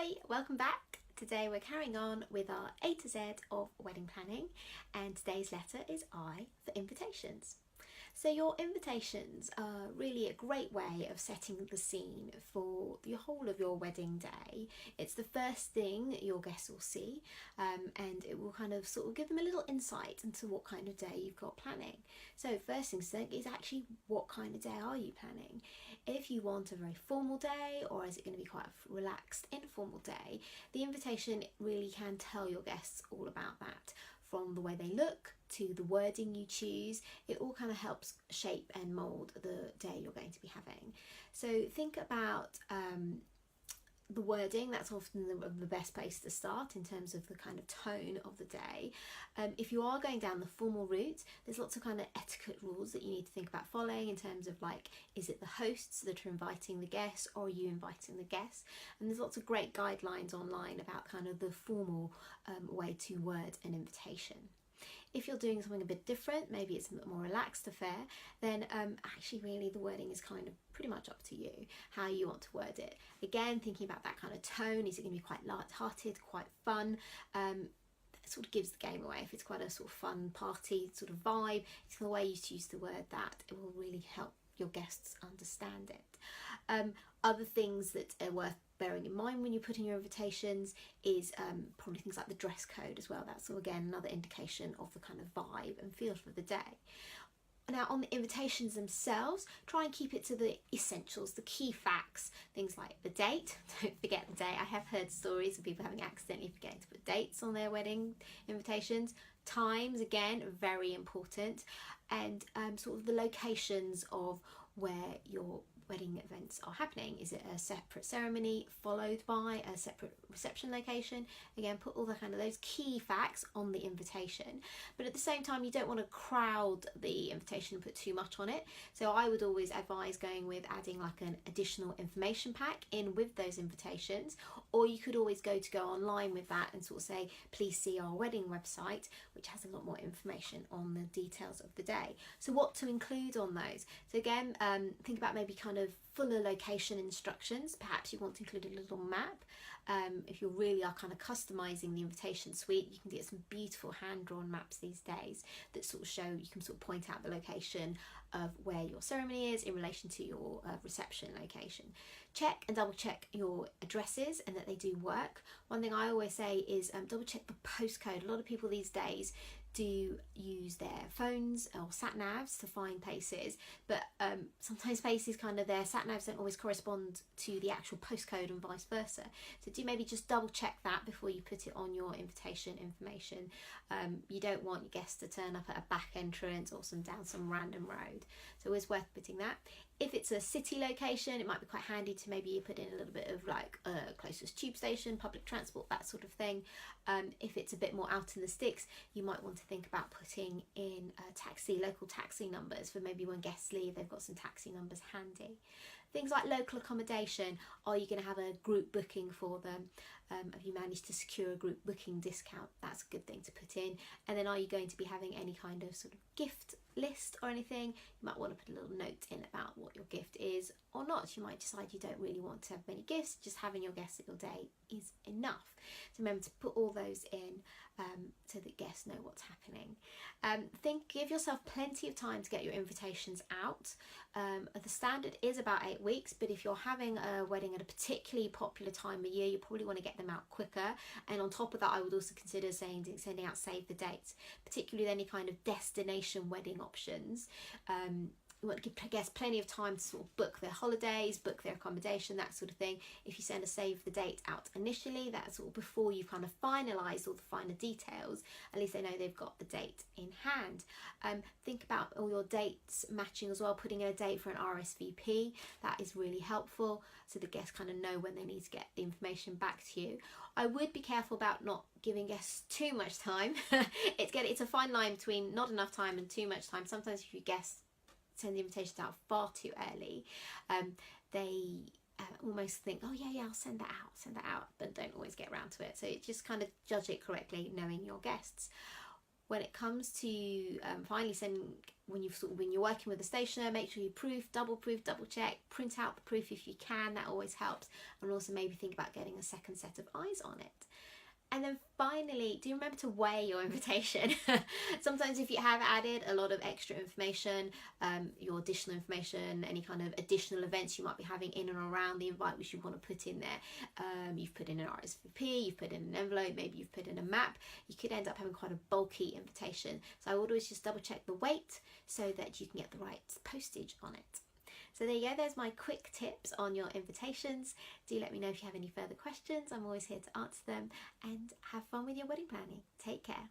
Hi, welcome back. Today we're carrying on with our A to Z of wedding planning, and today's letter is I for invitations. So your invitations are really a great way of setting the scene for the whole of your wedding day. It's the first thing your guests will see, and it will kind of sort of give them a little insight into what kind of day you've got planning. So first thing to think is actually, what kind of day are you planning? If you want a very formal day, or is it going to be quite a relaxed, informal day, the invitation really can tell your guests all about that. From the way they look to the wording you choose, it all kind of helps shape and mould the day you're going to be having. So think about the wording. That's often the best place to start in terms of the kind of tone of the day. If you are going down the formal route, there's lots of kind of etiquette rules that you need to think about following in terms of, like, is it the hosts that are inviting the guests, or are you inviting the guests? And there's lots of great guidelines online about kind of the formal way to word an invitation. If you're doing something a bit different, maybe it's a more relaxed affair, then actually really the wording is kind of pretty much up to you, how you want to word it. Again, thinking about that kind of tone, is it going to be quite light-hearted, quite fun? That sort of gives the game away. If it's quite a sort of fun party sort of vibe, it's the way you choose to word that, it will really help your guests understand it. Other things that are worth bearing in mind when you're putting your invitations is probably things like the dress code as well. That's, again, another indication of the kind of vibe and feel for the day. Now, on the invitations themselves, try and keep it to the essentials, the key facts, things like the date. Don't forget the date. I have heard stories of people having accidentally forgetting to put dates on their wedding invitations. Times, again, very important. And sort of the locations of where your wedding events are happening. Is it a separate ceremony followed by a separate reception location? Again, put all the kind of those key facts on the invitation, but at the same time you don't want to crowd the invitation and put too much on it. So I would always advise going with adding like an additional information pack in with those invitations, or you could always go online with that and sort of say, please see our wedding website, which has a lot more information on the details of the day. So what to include on those? So again, think about maybe kind of fuller location instructions. Perhaps you want to include a little map. If you really are kind of customizing the invitation suite, you can get some beautiful hand-drawn maps these days that sort of show, you can sort of point out the location of where your ceremony is in relation to your reception location. Check and double check your addresses and that they do work. One thing I always say is double check the postcode. A lot of people these days do use their phones or sat navs to find places, but sometimes places, kind of their sat navs don't always correspond to the actual postcode and vice versa. So do maybe just double check that before you put it on your invitation information. You don't want your guests to turn up at a back entrance or down some random road, so it's worth putting that. If it's a city location, it might be quite handy to maybe put in a little bit of like closest tube station, public transport, that sort of thing. If it's a bit more out in the sticks, you might want to think about putting in local taxi numbers for maybe when guests leave, they've got some taxi numbers handy. Things like local accommodation. Are you going to have a group booking for them? Have you managed to secure a group booking discount? That's a good thing to put in. And then, are you going to be having any kind of sort of gift list or anything? You might want to put a little note in about what your gift is or not. You might decide you don't really want to have many gifts, just having your guests at your day is enough. So remember to put all those in so that guests know what's happening. Give yourself plenty of time to get your invitations out. The standard is about 8 weeks, but if you're having a wedding at a particularly popular time of year, you probably want to get them out quicker. And on top of that, I would also consider sending out save the dates, particularly with any kind of destination wedding options. You want to give guests plenty of time to sort of book their holidays, book their accommodation, that sort of thing. If you send a save the date out initially, that's sort of before you've kind of finalised all the finer details, at least they know they've got the date in hand. Think about all your dates matching as well, putting in a date for an RSVP. That is really helpful, so the guests kind of know when they need to get the information back to you. I would be careful about not giving guests too much time. It's a fine line between not enough time and too much time. Sometimes if you guests send the invitations out far too early, they almost think, oh yeah, I'll send that out, but don't always get around to it. So just kind of judge it correctly, knowing your guests. When it comes to finally sending when you're working with a stationer, make sure you proof, double check, print out the proof if you can, that always helps. And also maybe think about getting a second set of eyes on it. And then finally, do you remember to weigh your invitation? Sometimes if you have added a lot of extra information, your additional information, any kind of additional events you might be having in and around the invite which you want to put in there, you've put in an RSVP, you've put in an envelope, maybe you've put in a map, you could end up having quite a bulky invitation. So I would always just double check the weight so that you can get the right postage on it. So there you go, there's my quick tips on your invitations. Do let me know if you have any further questions. I'm always here to answer them, and have fun with your wedding planning. Take care.